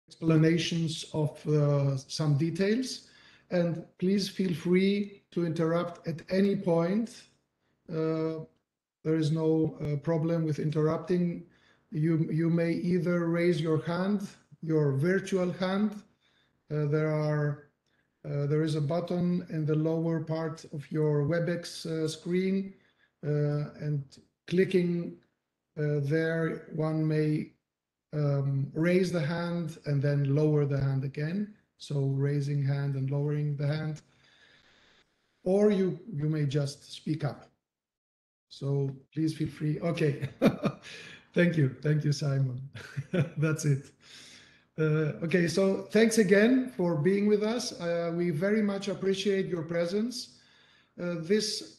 explanations of some details. And please feel free to interrupt at any point. There is no problem with interrupting. You may either raise your hand, your virtual hand. There is a button in the lower part of your WebEx screen, and clicking there, one may raise the hand and then lower the hand again. So raising hand and lowering the hand. Or you may just speak up. So please feel free. Okay. Thank you, Simon. That's it. Okay, so thanks again for being with us. We very much appreciate your presence. This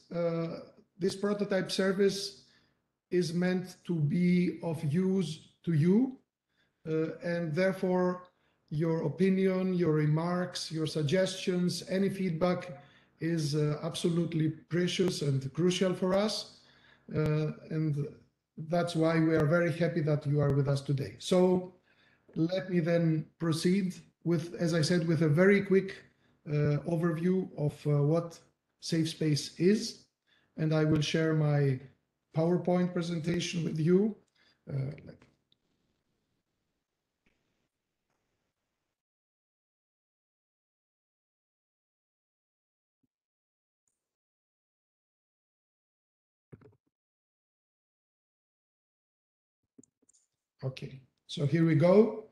prototype service is meant to be of use to you, and therefore your opinion, your remarks, your suggestions, any feedback is absolutely precious and crucial for us. And that's why we are very happy that you are with us today. So let me then proceed with, as I said, with a very quick overview of what SafeSpace is. And I will share my PowerPoint presentation with you. Okay, so here we go.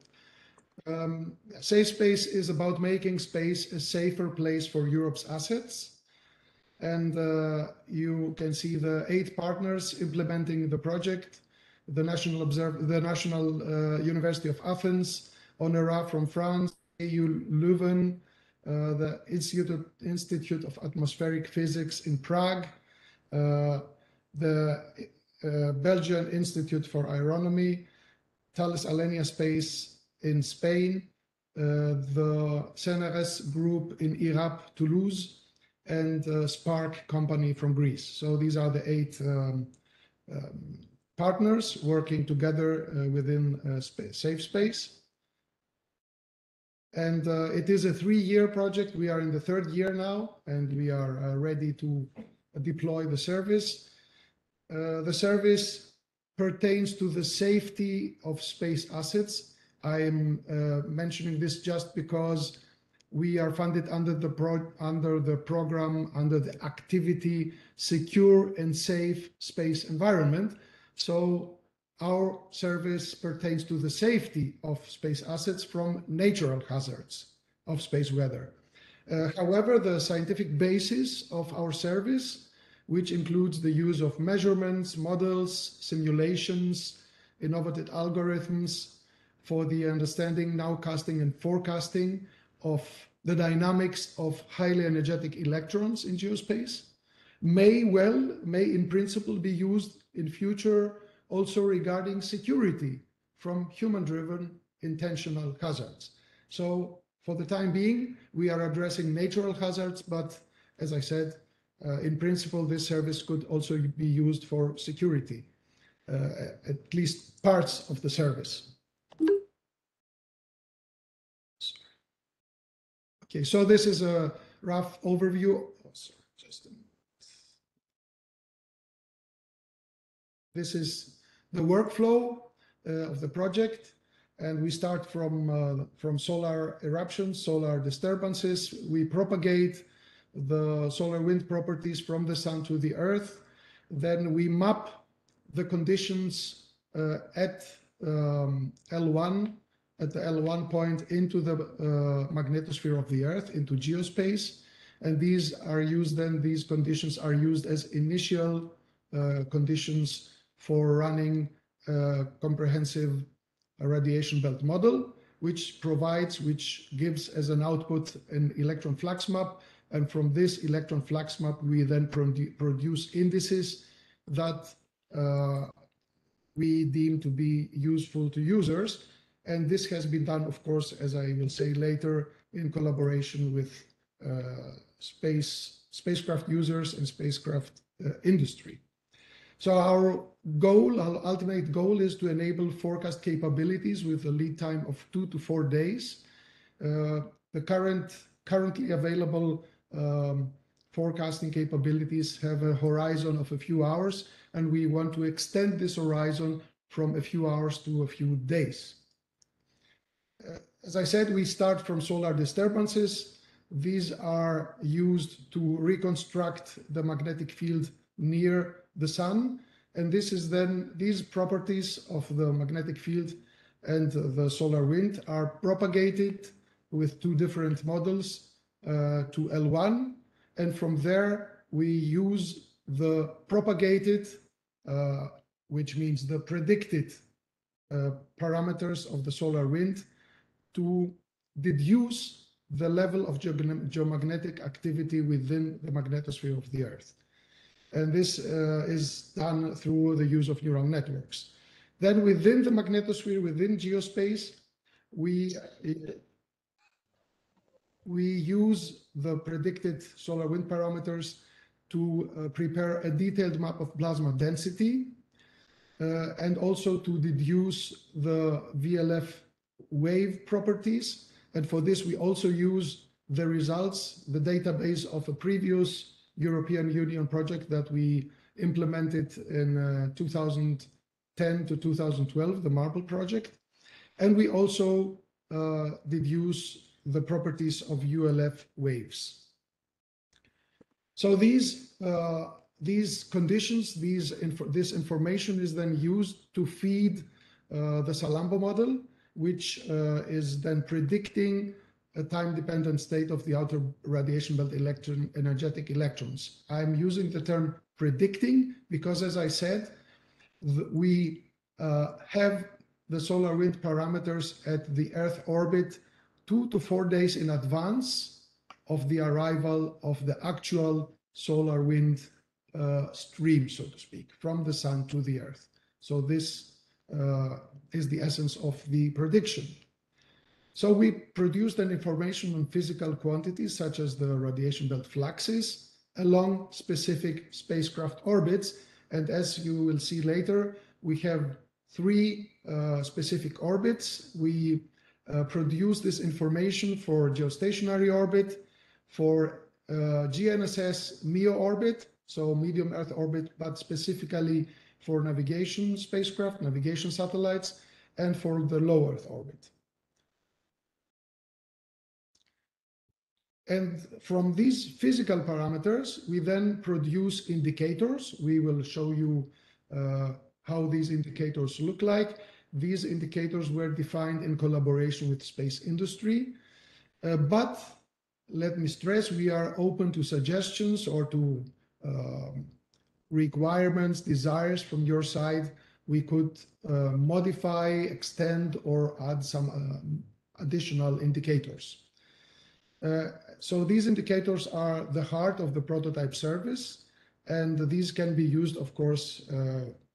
SafeSpace is about making space a safer place for Europe's assets. And you can see the 8 partners implementing the project: the National University of Athens, ONERA from France, EU Leuven, the Institute of Atmospheric Physics in Prague, the Belgian Institute for Aeronomy, Thales Alenia Space in Spain, the CNRS group in IRAP, Toulouse, and Spark company from Greece. So these are the 8 partners working together within SafeSpace. And it is a 3-year project. We are in the 3rd year now, and we are ready to deploy the service. The service pertains to the safety of space assets. I am mentioning this just because we are funded under the program, under the activity Secure and Safe Space Environment. So our service pertains to the safety of space assets from natural hazards of space weather. However, the scientific basis of our service, which includes the use of measurements, models, simulations, innovative algorithms for the understanding, nowcasting, and forecasting of the dynamics of highly energetic electrons in geospace, may in principle be used in future also regarding security from human-driven intentional hazards. So for the time being, we are addressing natural hazards, but as I said, in principle, this service could also be used for security, at least parts of the service. Okay, so this is a rough overview. This is the workflow of the project, and we start from solar eruptions, solar disturbances. We propagate the solar wind properties from the sun to the earth. Then we map the conditions at L1, at the L1 point into the magnetosphere of the earth, into geospace. And these are used then, these conditions are used as initial conditions for running a comprehensive radiation belt model, which gives as an output an electron flux map. And from this electron flux map, we then produce indices that we deem to be useful to users. And this has been done, of course, as I will say later, in collaboration with spacecraft users and spacecraft industry. So our goal, our ultimate goal, is to enable forecast capabilities with a lead time of 2 to 4 days. The currently available forecasting capabilities have a horizon of a few hours, and we want to extend this horizon from a few hours to a few days. As I said, we start from solar disturbances. These are used to reconstruct the magnetic field near the sun, and this is then, these properties of the magnetic field and the solar wind are propagated with two different models to L1, and from there we use the propagated, which means the predicted parameters of the solar wind to deduce the level of geomagnetic activity within the magnetosphere of the Earth. And this is done through the use of neural networks. Then within the magnetosphere, within geospace, we use the predicted solar wind parameters to prepare a detailed map of plasma density and also to deduce the VLF wave properties. And for this, we also use the results, the database of a previous European Union project that we implemented in 2010 to 2012, the MARBLE project. And we also deduce the properties of ULF waves. So these conditions, this information is then used to feed the Salambo model, which is then predicting a time-dependent state of the outer radiation belt energetic electrons. I'm using the term predicting because, as I said, we have the solar wind parameters at the Earth orbit 2 to 4 days in advance of the arrival of the actual solar wind stream, so to speak, from the sun to the Earth. So this is the essence of the prediction. So we produced an information on physical quantities such as the radiation belt fluxes along specific spacecraft orbits. And as you will see later, we have 3 specific orbits. We produce this information for geostationary orbit, for GNSS MEO orbit, so medium Earth orbit, but specifically for navigation spacecraft, navigation satellites, and for the low Earth orbit. And from these physical parameters, we then produce indicators. We will show you how these indicators look like. These indicators were defined in collaboration with space industry. But let me stress, we are open to suggestions or to requirements, desires from your side. We could modify, extend, or add some additional indicators. So these indicators are the heart of the prototype service, and these can be used, of course,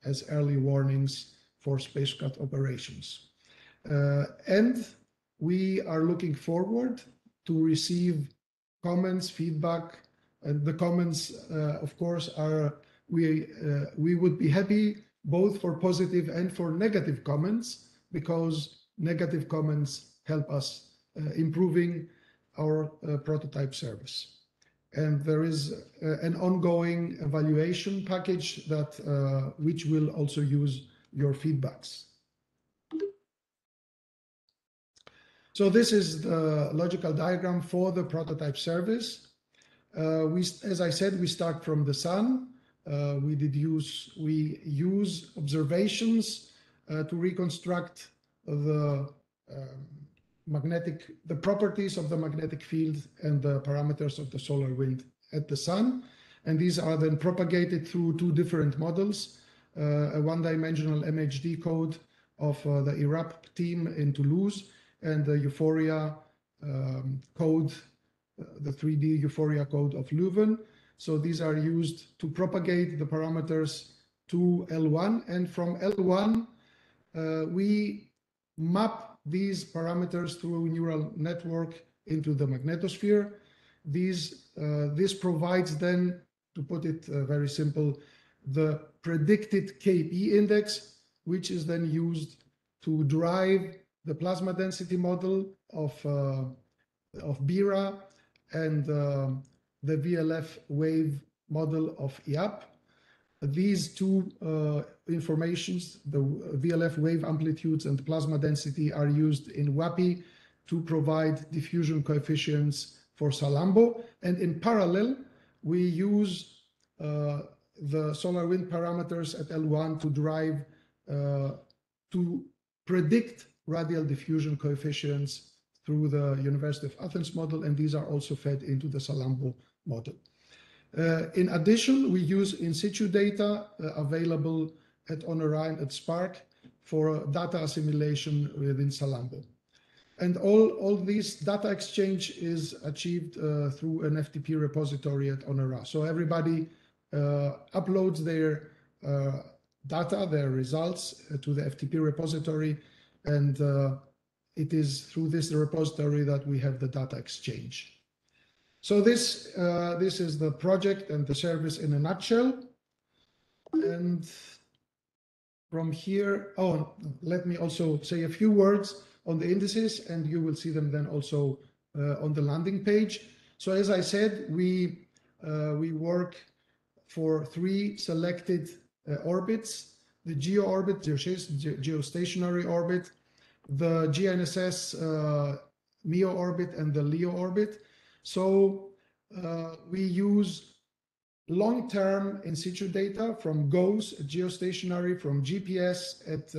as early warnings for spacecraft operations. And we are looking forward to receive comments, feedback, and the comments, of course, are we would be happy both for positive and for negative comments, because negative comments help us improving our prototype service. And there is an ongoing evaluation package that which will also use your feedbacks. So this is the logical diagram for the prototype service. As I said, we start from the sun. We use observations to reconstruct the properties of the magnetic field and the parameters of the solar wind at the sun. And these are then propagated through 2 different models, a one-dimensional MHD code of the IRAP team in Toulouse, and the Euphoria code, the 3D Euphoria code of Leuven. So these are used to propagate the parameters to L1, and from L1 we map these parameters through a neural network into the magnetosphere. This provides then, to put it very simple, the predicted KP index, which is then used to drive the plasma density model of BIRA and the VLF wave model of IAP. These two informations, the VLF wave amplitudes and plasma density, are used in WAPI to provide diffusion coefficients for Salambo. And in parallel, we use the solar wind parameters at L1 to drive, to predict radial diffusion coefficients through the University of Athens model, and these are also fed into the Salambo model. In addition, we use in situ data available at Honora and at Spark for data assimilation within Salambo. And all this data exchange is achieved through an FTP repository at Honora. So everybody uploads their data, their results to the FTP repository, and it is through this repository that we have the data exchange. So this is the project and the service in a nutshell. And from here, let me also say a few words on the indices, and you will see them then also on the landing page. So as I said, we work for 3 selected orbits: the GEO orbit, geostationary orbit, the GNSS MEO orbit, and the LEO orbit. So we use long-term in situ data from GOES at geostationary, from GPS at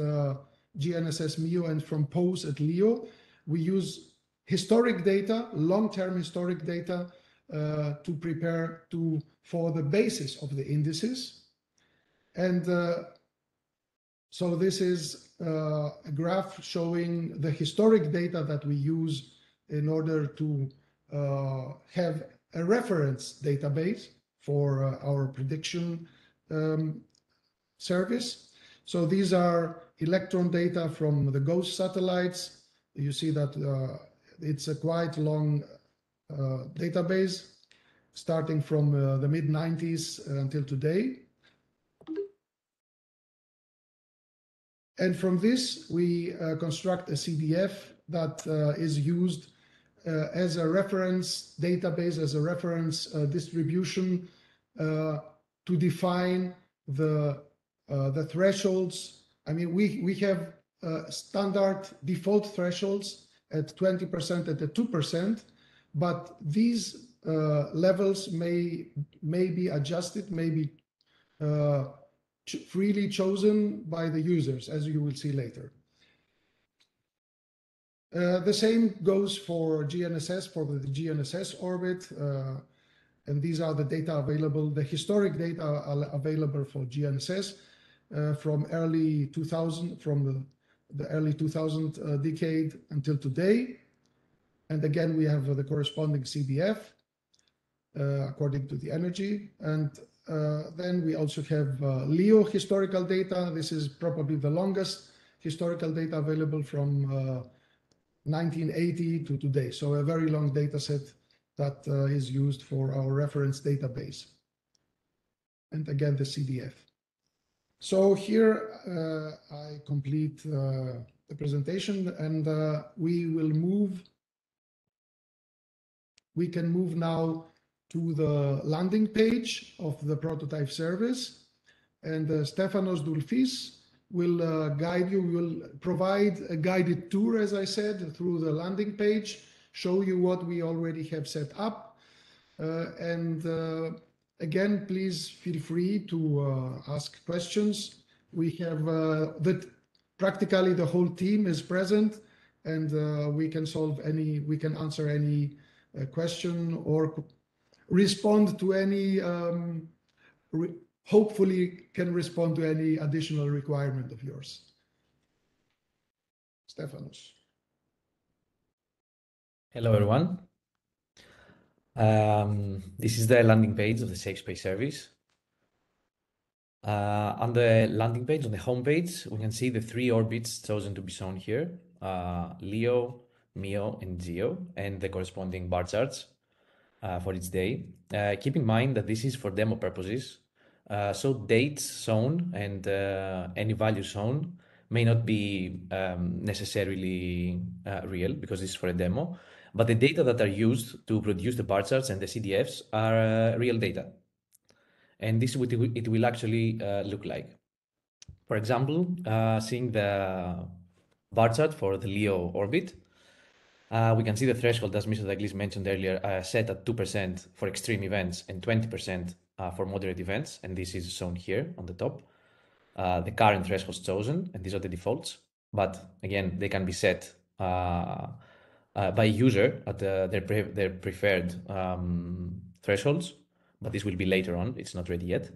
GNSS MEO, and from POES at LEO. We use historic data, long-term historic data, to prepare for the basis of the indices. And so this is a graph showing the historic data that we use in order to have a reference database for our prediction service. So these are electron data from the GOES satellites. You see that it's a quite long database, starting from the mid-90s until today. And from this, we construct a CDF that is used as a reference database, as a reference distribution to define the thresholds. I mean, we have standard default thresholds at 20% and at 2%, but these levels may be adjusted, may be freely chosen by the users, as you will see later. The same goes for GNSS, for the GNSS orbit, and these are the data available, the historic data available for GNSS from early 2000, from the early 2000 decade until today. And again, we have the corresponding CDF according to the energy. And then we also have LEO historical data. This is probably the longest historical data available from 1980 to today. So a very long data set that is used for our reference database. And again, the CDF. So here I complete the presentation, and we can move now to the landing page of the prototype service. And Stefanos Doulfis will guide you, will provide a guided tour, as I said, through the landing page, show you what we already have set up. Again, please feel free to ask questions. We have practically the whole team is present, and we can answer any question or respond to any hopefully can respond to any additional requirement of yours. Stefanos. Hello, everyone. This is the landing page of the SafeSpace service. On the landing page, on the home page, we can see the 3 orbits chosen to be shown here, LEO, MEO, and GEO, and the corresponding bar charts for each day. Keep in mind that this is for demo purposes. So dates shown and any value shown may not be necessarily real because this is for a demo, but the data that are used to produce the bar charts and the CDFs are real data. And this is what it will actually look like. For example, seeing the bar chart for the LEO orbit, we can see the threshold, as Mr. Daglis mentioned earlier, set at 2% for extreme events and 20% for moderate events, and this is shown here on the top. The current thresholds chosen, and these are the defaults, but again, they can be set by user at their preferred thresholds, but this will be later on, it's not ready yet.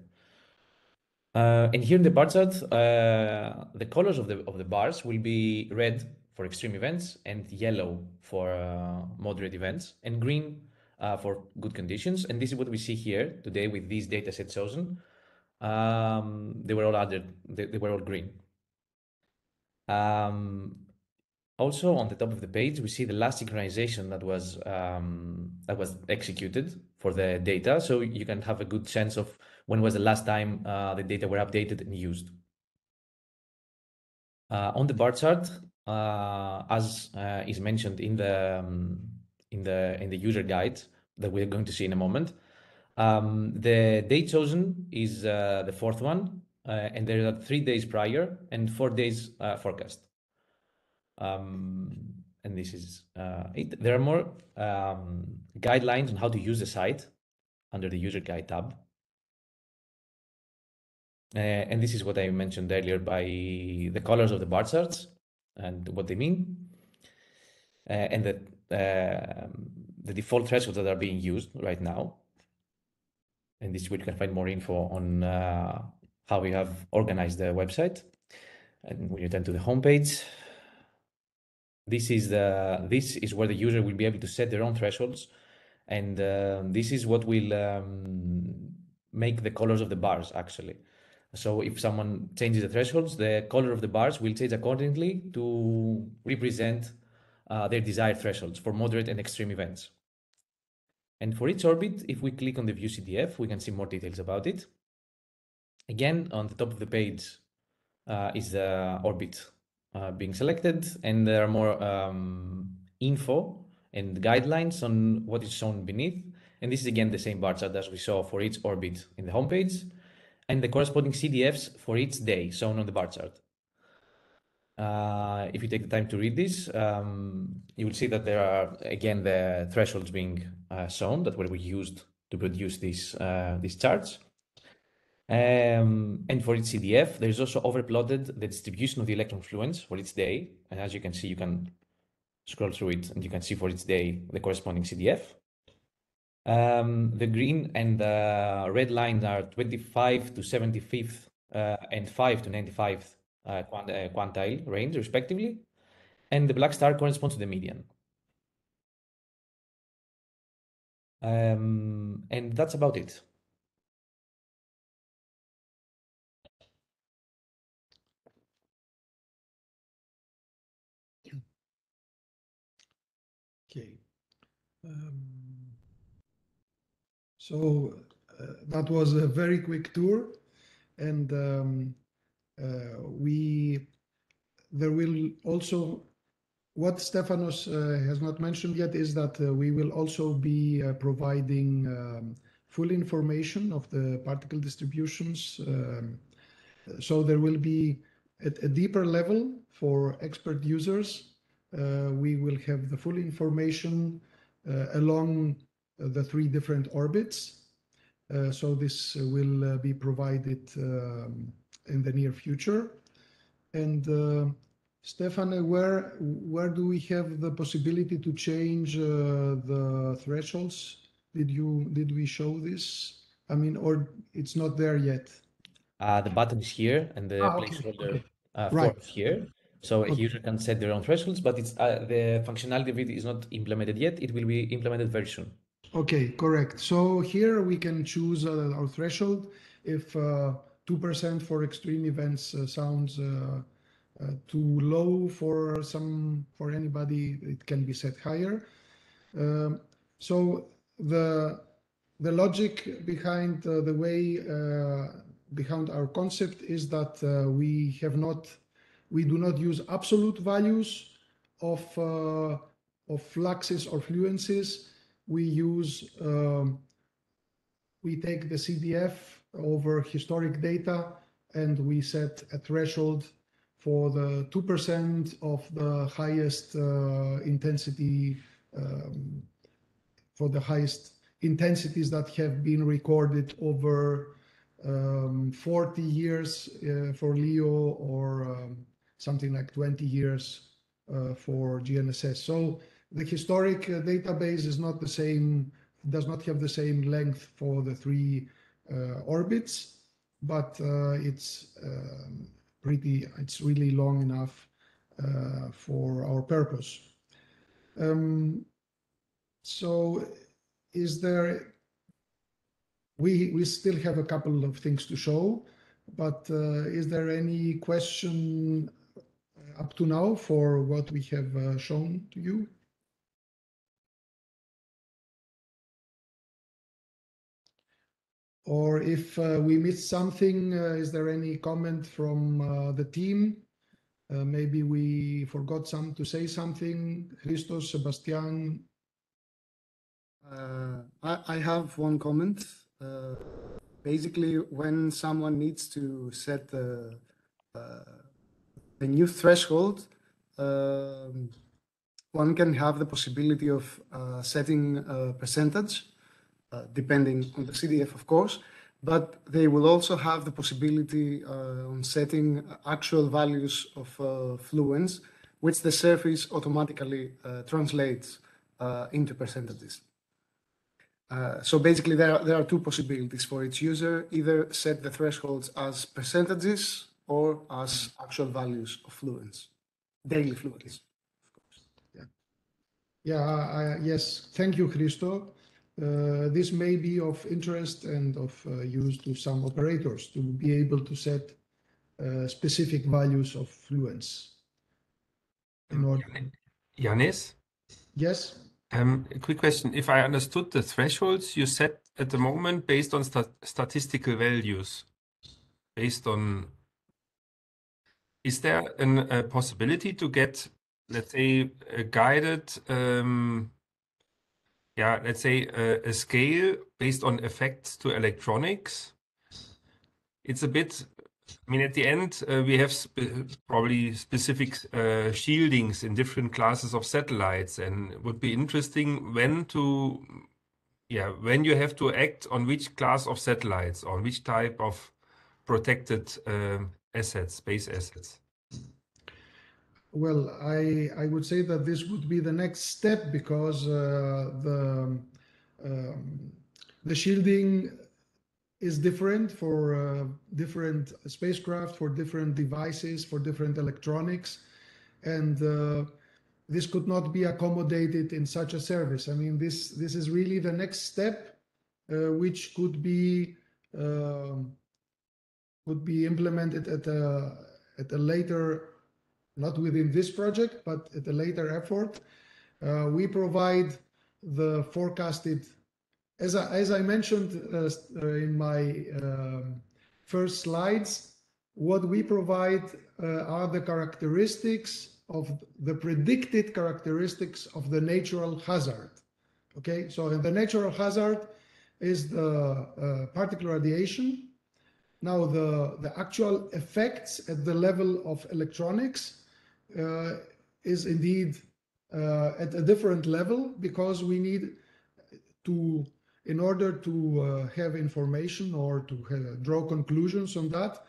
And here in the bar chart, the colors of the bars will be red for extreme events and yellow for moderate events and green for good conditions. And this is what we see here today with these data sets chosen. They were all added, they were all green. Also on the top of the page, we see the last synchronization that was executed for the data. So you can have a good sense of when was the last time the data were updated and used. On the bar chart, as is mentioned in the user guide that we're going to see in a moment, the date chosen is the fourth one, and there are 3 days prior and 4 days forecast. And this is it. There are more guidelines on how to use the site under the user guide tab. And this is what I mentioned earlier by the colors of the bar charts and what they mean, and the default thresholds that are being used right now. And this is where you can find more info on how we have organized the website. And when you turn to the homepage, this is where the user will be able to set their own thresholds, and this is what will make the colors of the bars actually. So if someone changes the thresholds, the color of the bars will change accordingly to represent their desired thresholds for moderate and extreme events. And for each orbit, if we click on the View CDF, we can see more details about it. Again, on the top of the page is the orbit being selected, and there are more info and guidelines on what is shown beneath. And this is again the same bar chart as we saw for each orbit in the homepage, and the corresponding CDFs for each day shown on the bar chart. If you take the time to read this, you will see that there are again the thresholds being shown that were used to produce these charts. And for each CDF, there is also overplotted the distribution of the electron fluence for each day. And as you can see, you can scroll through it and you can see for each day the corresponding CDF. The green and the red lines are 25 to 75th and 5 to 95th quantile range, respectively. And the black star corresponds to the median. And that's about it. Okay. So that was a very quick tour, and there will also, what Stefanos has not mentioned yet is that we will also be providing full information of the particle distributions. So there will be at a deeper level for expert users. We will have the full information along the 3 different orbits. So this will be provided in the near future. And Stefan, where do we have the possibility to change the thresholds? Did we show this? I mean, or it's not there yet? The button is here and the Okay, placeholder okay. form Right. is here. So a Okay. user can set their own thresholds, but it's the functionality of it is not implemented yet. It will be implemented very soon. Okay, correct. So here we can choose our threshold. If 2% for extreme events sounds too low for anybody, it can be set higher. So The logic behind the way behind our concept is that we do not use absolute values of fluxes or fluencies. We take the CDF over historic data and we set a threshold for the 2% of the highest intensity, for the highest intensities that have been recorded over 40 years for LEO or something like 20 years for GNSS. So the historic database is not the same, does not have the same length for the three orbits, but it's really long enough for our purpose. So we still have a couple of things to show, but is there any question up to now for what we have shown to you? Or if we missed something, is there any comment from the team? Maybe we forgot to say something. Christos, Sebastian? I have one comment. Basically, when someone needs to set the new threshold, one can have the possibility of setting a percentage, depending on the CDF, of course, but they will also have the possibility on setting actual values of fluence, which the surface automatically translates into percentages. So basically, there are two possibilities for each user: either set the thresholds as percentages or as actual values of fluence, daily fluence, of course. Yes, thank you, Christo. This may be of interest and of use to some operators to be able to set specific values of fluence. Yanis? Yes? A quick question. If I understood the thresholds you set at the moment based on statistical values, is there a possibility to get, let's say, a guided, let's say a scale based on effects to electronics? It's a bit, I mean, at the end, we have probably specific shieldings in different classes of satellites, and it would be interesting when you have to act on which class of satellites, on which type of protected assets, space assets. Well, I would say that this would be the next step because the shielding is different for different spacecraft, for different devices, for different electronics, and this could not be accommodated in such a service. I mean, this is really the next step, which could be implemented at a later, not within this project, but at a later effort. We provide the forecasted. As I mentioned in my first slides, what we provide are the characteristics of the predicted characteristics of the natural hazard. Okay, so the natural hazard is the particle radiation. Now the actual effects at the level of electronics is indeed at a different level because we need to, in order to have information or to draw conclusions on that,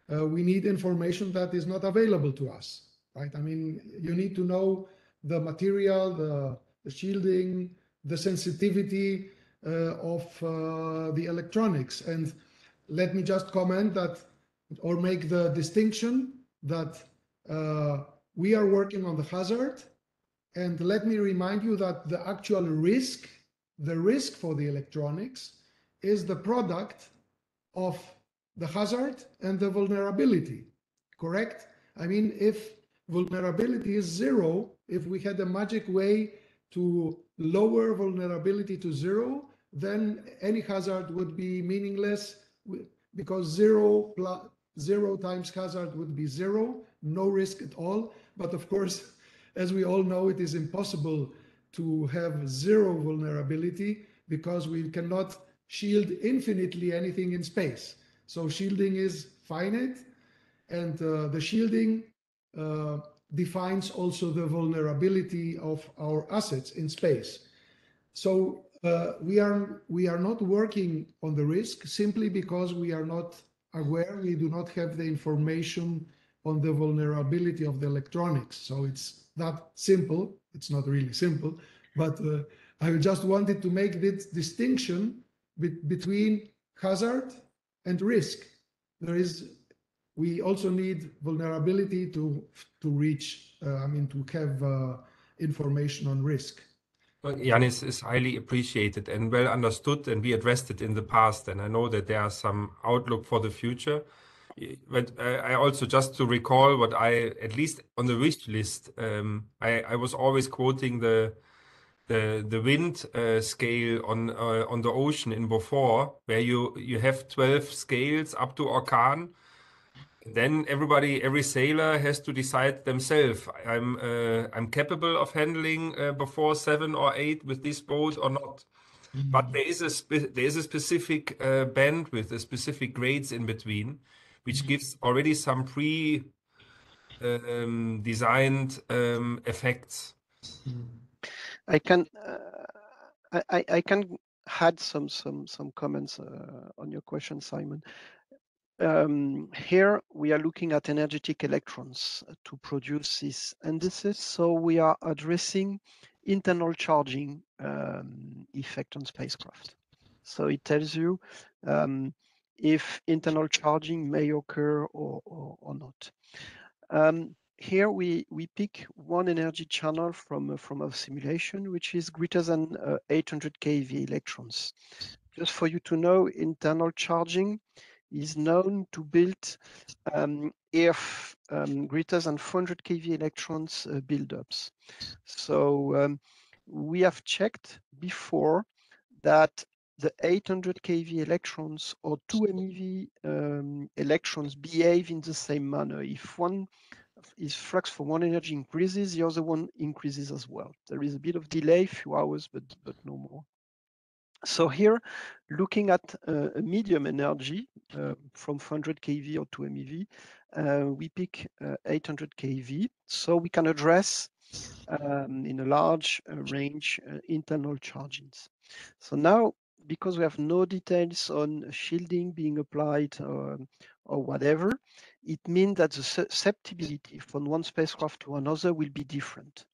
we need information that is not available to us, right? I mean, you need to know the material, the shielding, the sensitivity of the electronics. And let me just comment that, or make the distinction that we are working on the hazard. And let me remind you that the actual risk, the risk for the electronics is the product of the hazard and the vulnerability, correct? I mean, if vulnerability is zero, if we had a magic way to lower vulnerability to zero, then any hazard would be meaningless because zero times hazard would be zero, no risk at all. But of course, as we all know, it is impossible to have zero vulnerability because we cannot shield infinitely anything in space. So shielding is finite, and the shielding defines also the vulnerability of our assets in space. So we are not working on the risk simply because we are not aware, we do not have the information on the vulnerability of the electronics. So it's that simple. It's not really simple, but I just wanted to make this distinction between hazard and risk. We also need vulnerability to reach, to have information on risk. Yanis is highly appreciated and well understood, and we addressed it in the past, and I know that there are some outlook for the future. But I also, just to recall what I, at least on the wish list, I was always quoting the wind scale on the ocean in Beaufort, where you have 12 scales up to orkan. Then every sailor has to decide themselves. I'm capable of handling before 7 or 8 with this boat or not. But there is a specific bandwidth, a specific grades in between, which gives already some designed effects. I can add some comments on your question, Simon. Here we are looking at energetic electrons to produce these indices. So we are addressing internal charging effect on spacecraft. So it tells you if internal charging may occur or not. Here we pick one energy channel from a simulation, which is greater than 800 keV electrons. Just for you to know, internal charging is known to build if greater than 400 keV electrons buildups. So we have checked before that the 800 keV electrons or 2 MeV electrons behave in the same manner. If one is flux for one energy increases, the other one increases as well. There is a bit of delay, few hours, but no more. So here, looking at a medium energy from 400 kV or 2 MeV, we pick 800 kV, so we can address in a large range internal chargings. So now, because we have no details on shielding being applied or whatever, it means that the susceptibility from one spacecraft to another will be different.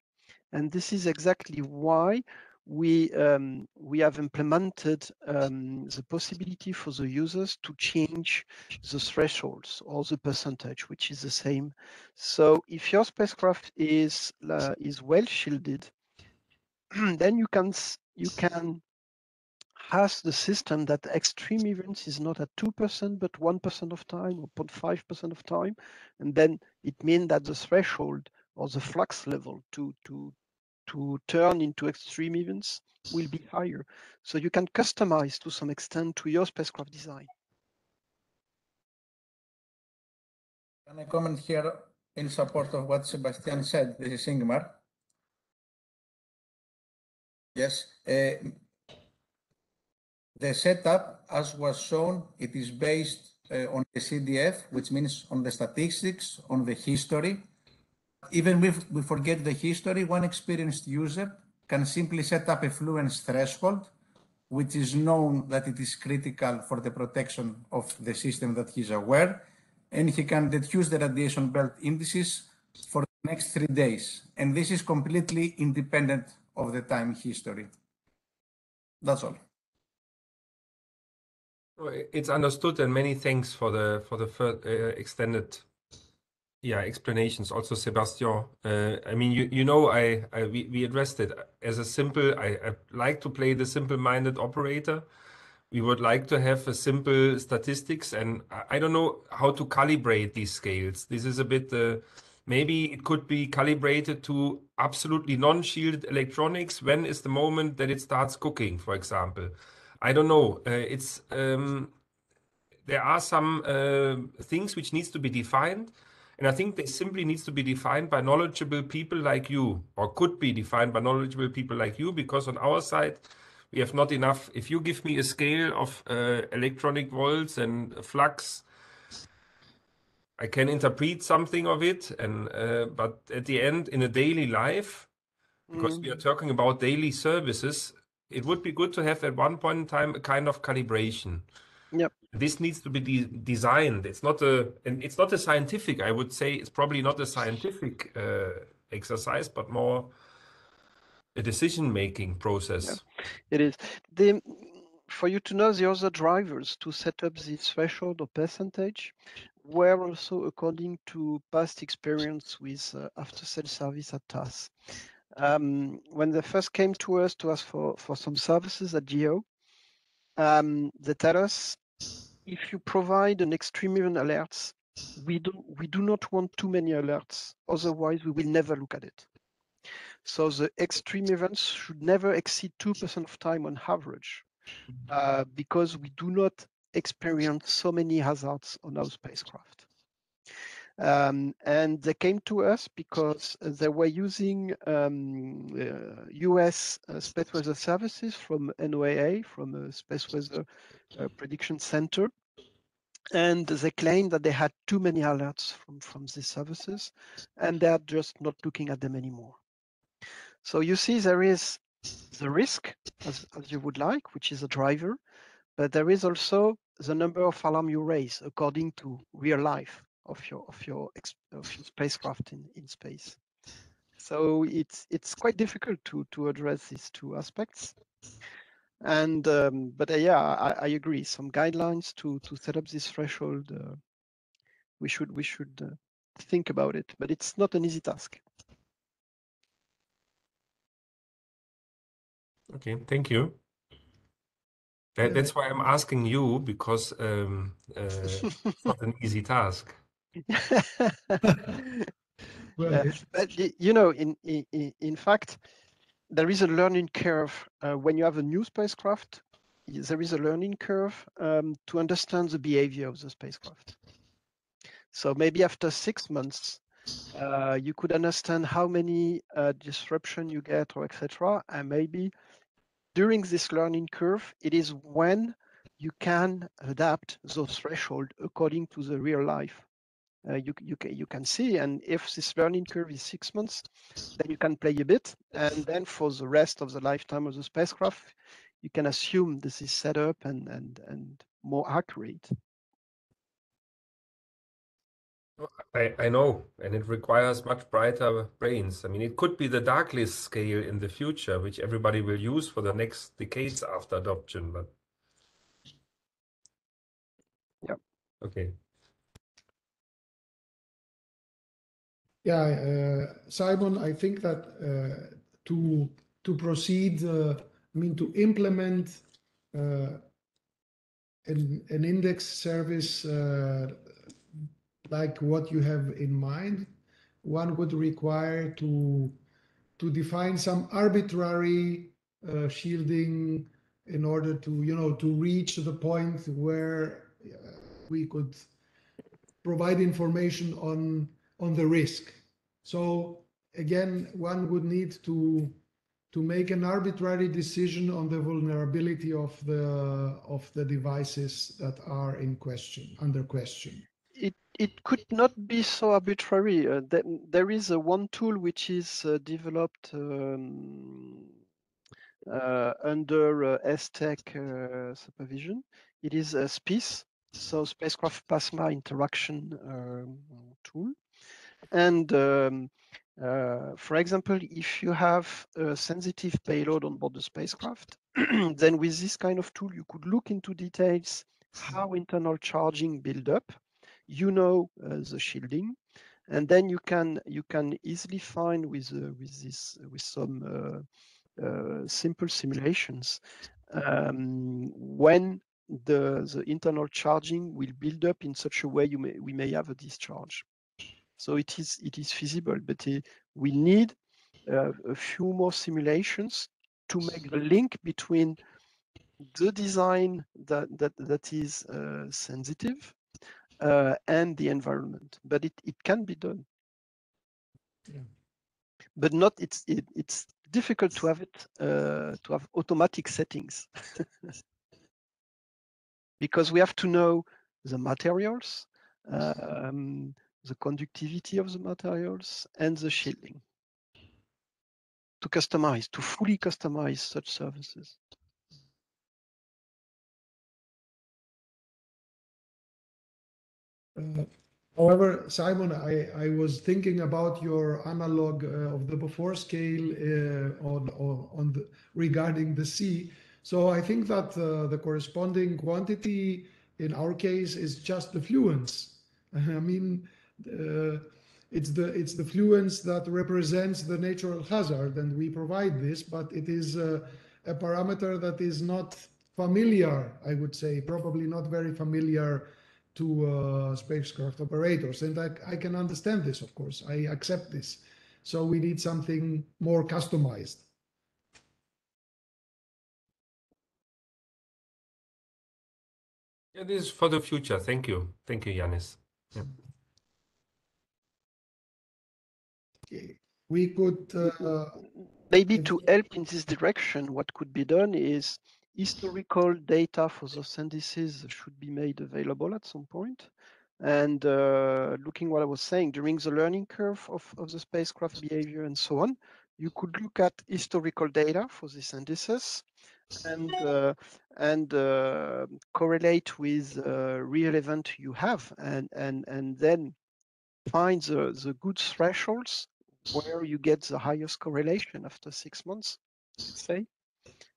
And this is exactly why we have implemented the possibility for the users to change the thresholds or the percentage, which is the same. So if your spacecraft is well shielded, then you can ask the system that extreme events is not at 2%, but 1% of time or 0.5% of time, and then it means that the threshold or the flux level to turn into extreme events will be higher. So you can customize to some extent to your spacecraft design. Can I comment here in support of what Sebastian said? This is Ingmar. Yes. The setup, as was shown, it is based on the CDF, which means on the statistics, on the history. Even if we forget the history, one experienced user can simply set up a fluence threshold, which is known that it is critical for the protection of the system that he's aware, and he can deduce the radiation belt indices for the next 3 days. And this is completely independent of the time history. That's all. It's understood, and many thanks for the first, extended explanations. Also, Sebastian, I mean, we addressed it as a simple. I like to play the simple-minded operator. We would like to have a simple statistics, and I don't know how to calibrate these scales. This is a bit. Maybe it could be calibrated to absolutely non-shielded electronics. When is the moment that it starts cooking, for example? I don't know. It's there are some things which needs to be defined, and I think they simply needs to be defined by knowledgeable people like you, or could be defined by knowledgeable people like you, because on our side we have not enough. If you give me a scale of electronic volts and flux, I can interpret something of it, and but at the end, in a daily life, because we are talking about daily services, it would be good to have at one point in time a kind of calibration. Yep. This needs to be designed. It's not a scientific. I would say it's probably not a scientific exercise, but more a decision-making process. It is. For you to know, the other drivers to set up this threshold or percentage were also according to past experience with after-sale service at TAS. When they first came to us for some services at Geo, they tell us, if you provide an extreme event alerts, we do not want too many alerts, otherwise we will never look at it. So the extreme events should never exceed 2% of time on average, because we do not experience so many hazards on our spacecraft. And they came to us because they were using US Space Weather Services from NOAA, from a Space Weather Prediction Center. And they claimed that they had too many alerts from these services, and they are just not looking at them anymore. So you see, there is the risk, as you would like, which is a driver, but there is also the number of alarm you raise according to real life of your spacecraft in space. So it's quite difficult to address these two aspects. And but yeah, I agree. Some guidelines to set up this threshold. We should think about it, but it's not an easy task. Okay, thank you. That's why I'm asking you, because it's not an easy task. Well, But you know, in fact, there is a learning curve when you have a new spacecraft. There is a learning curve to understand the behavior of the spacecraft. So maybe after 6 months, you could understand how many disruption you get, or etc. And maybe during this learning curve, it is when you can adapt those thresholds according to the real life. You can see, and if this learning curve is 6 months, then you can play a bit, and then for the rest of the lifetime of the spacecraft, you can assume this is set up and more accurate. I know, and it requires much brighter brains. I mean, it could be the dark list scale in the future, which everybody will use for the next decades after adoption. But yeah, okay. Yeah, Simon, I think that to proceed, I mean, to implement an index service like what you have in mind, one would require to define some arbitrary shielding in order to to reach the point where we could provide information on the risk. So again, one would need to make an arbitrary decision on the vulnerability of the devices that are in question, under question. it could not be so arbitrary. There is one tool which is developed under STEC supervision. It is a SPICE, so spacecraft plasma interaction tool. And for example, if you have a sensitive payload on board the spacecraft, then with this kind of tool, you could look into details how internal charging build up, the shielding, and then you can easily find with some simple simulations when the internal charging will build up in such a way we may have a discharge. So it is feasible, but we need a few more simulations to make the link between the design that is sensitive and the environment, but it can be done. Yeah. But not it's difficult to have it to have automatic settings because we have to know the materials, the conductivity of the materials, and the shielding to customize, to fully customize such services. However, Simon, I was thinking about your analog of the before scale regarding the sea. So I think that the corresponding quantity in our case is just the fluence. I mean, it's the fluence that represents the natural hazard, and we provide this, but it is a parameter that is not familiar, I would say, probably not very familiar to spacecraft operators. And I can understand this, of course. I accept this. So we need something more customized. Yeah, this is for the future. Thank you. Thank you, Yanis. Yeah. Okay. We could maybe to help in this direction, what could be done is historical data for those indices should be made available at some point. And looking what I was saying, during the learning curve of the spacecraft behavior and so on, you could look at historical data for these indices and correlate with real event you have and then find the good thresholds where you get the highest correlation after 6 months, let's say,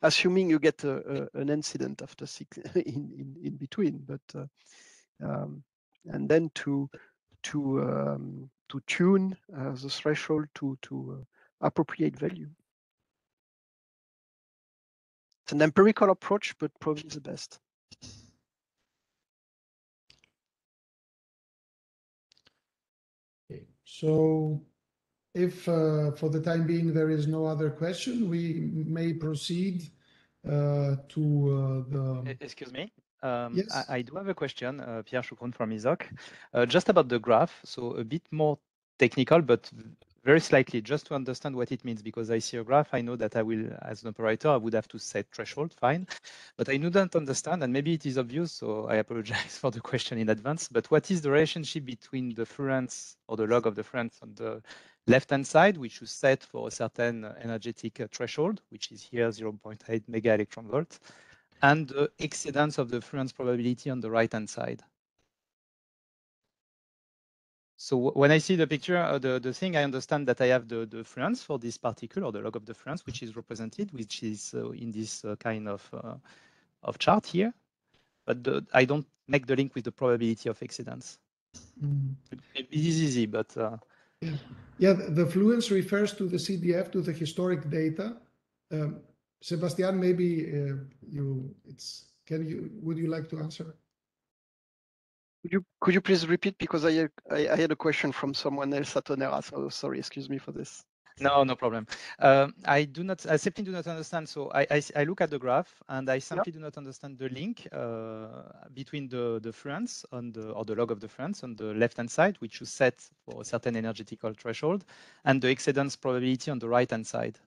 assuming you get an incident after in between, but and then to tune the threshold to appropriate value. It's an empirical approach, but probably the best. Okay. So if for the time being there is no other question, we may proceed to the... Excuse me. Yes. I do have a question, Pierre Choucroune from ISOC, just about the graph. So a bit more technical, but very slightly, just to understand what it means, because I see a graph, I know that I will, as an operator, I would have to set threshold, fine. But I don't understand, and maybe it is obvious, so I apologize for the question in advance, but what is the relationship between the fluence or the log of the fluence on the left-hand side, which you set for a certain energetic threshold, which is here 0.8 mega electron volt, and the exceedance of the fluence probability on the right-hand side? So when I see the picture, the thing, I understand that I have the fluence for this particle, or the log of the fluence, which is represented, which is in this kind of chart here. But I don't make the link with the probability of exceedance. It is easy, but... Yeah, the fluence refers to the CDF, to the historic data. Sebastian, maybe would you like to answer? Could you please repeat, because I had a question from someone else at Onera, so sorry, excuse me for this. No problem. I simply do not understand. So I look at the graph and I simply do not understand the link between the fluence or the log of the fluence on the left-hand side, which you set for a certain energetical threshold, and the exceedance probability on the right-hand side.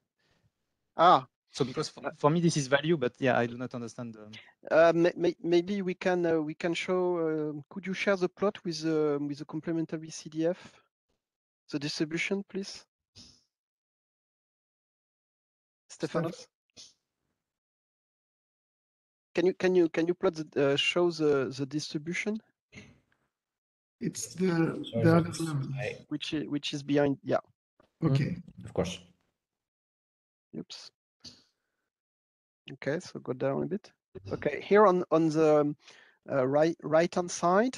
So because for me this is value, but yeah, I do not understand. Maybe we can show. Could you share the plot with the complementary CDF, the distribution, please, Stefanos? Can you plot show the distribution? It's the other level. Which is behind. Yeah. Okay. Of course. Oops. Okay, so go down a bit. Okay, here on the right-hand side,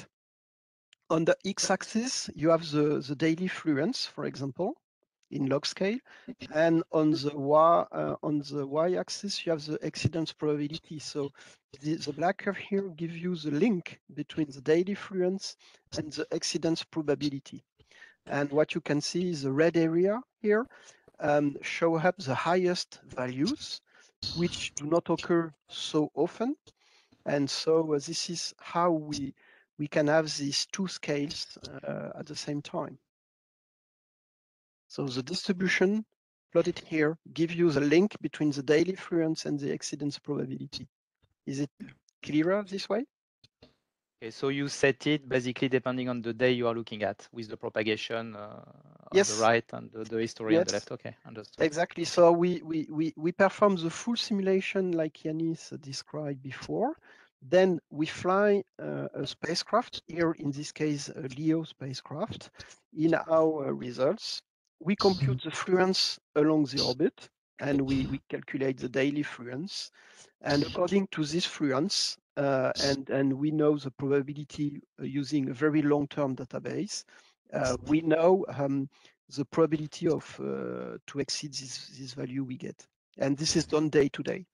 on the x-axis, you have the daily fluence, for example, in log scale, and on the y-axis, you have the exceedance probability. So the black curve here gives you the link between the daily fluence and the exceedance probability. And what you can see is the red area here show up the highest values. which do not occur so often. And so this is how we can have these two scales at the same time. So the distribution plotted here gives you the link between the daily fluence and the exceedance probability. Is it clearer this way? Okay, so you set it basically depending on the day you are looking at, with the propagation on the right and the history on the left. Okay, understood. Exactly. So we perform the full simulation like Yanis described before. Then we fly a spacecraft, here in this case a LEO spacecraft. In our results, we compute the fluence along the orbit, and we calculate the daily fluence. And according to this fluence, and we know the probability using a very long-term database, we know the probability of to exceed this value we get. And this is done day to day.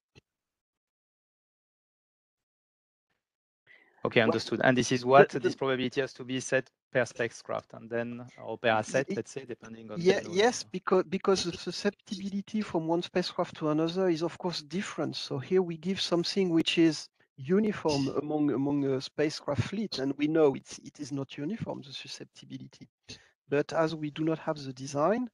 Okay, understood. And this is what this probability has to be set per spacecraft and then or per asset, let's say, depending on yes, because the susceptibility from one spacecraft to another is of course different. So here we give something which is uniform among a spacecraft fleet, and we know it is not uniform, the susceptibility. But as we do not have the design,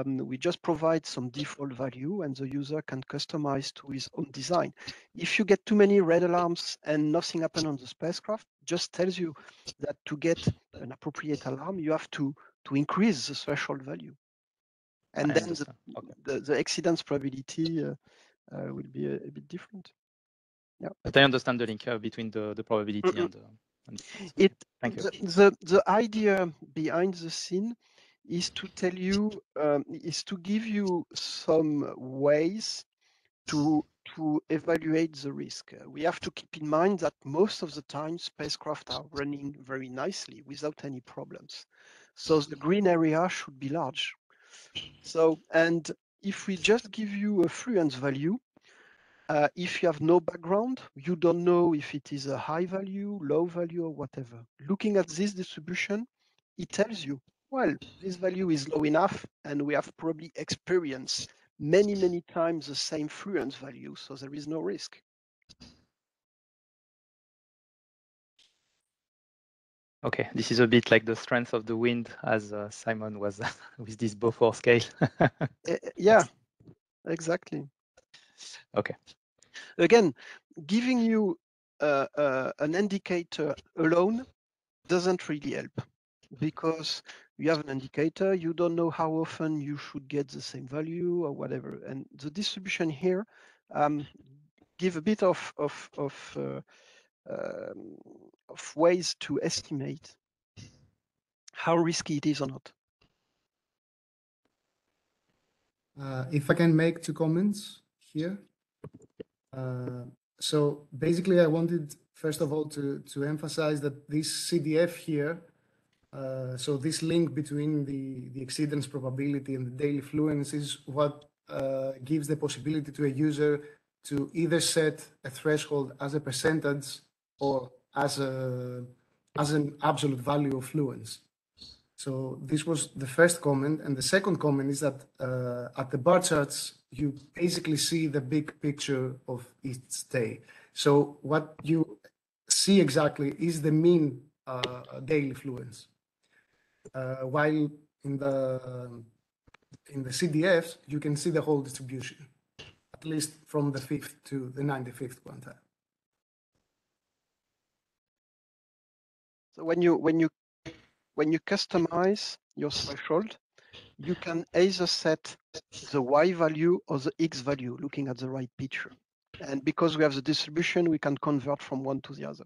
we just provide some default value and the user can customize to his own design. If you get too many red alarms and nothing happened on the spacecraft, just tells you that to get an appropriate alarm, you have to increase the threshold value. And then the exceedance probability will be a bit different. Yeah. But I understand the link between the probability and it. Thank you. The idea behind the scene is to tell you, is to give you some ways to evaluate the risk. We have to keep in mind that most of the time spacecraft are running very nicely without any problems. So the green area should be large. So, and if we just give you a fluence value, if you have no background, you don't know if it is a high value, low value, or whatever. Looking at this distribution, it tells you, well, this value is low enough, and we have probably experienced many, many times the same fluence value, so there is no risk. Okay, this is a bit like the strength of the wind, as Simon was with this Beaufort scale. Yeah, exactly. Okay. Again, giving you an indicator alone doesn't really help, because you have an indicator, you don't know how often you should get the same value or whatever. And the distribution here give a bit of ways to estimate how risky it is or not. If I can make 2 comments here. So basically, I wanted, first of all, to emphasize that this CDF here, so this link between the exceedance probability and the daily fluence is what gives the possibility to a user to either set a threshold as a percentage or as an absolute value of fluence. So this was the first comment. And the second comment is that at the bar charts, you basically see the big picture of each day. So what you see exactly is the mean daily fluence. While in the CDFs, you can see the whole distribution, at least from the 5th to the 95th quantile. So when you customize your threshold, you can either set the Y value or the X value, looking at the right picture. And because we have the distribution, we can convert from one to the other.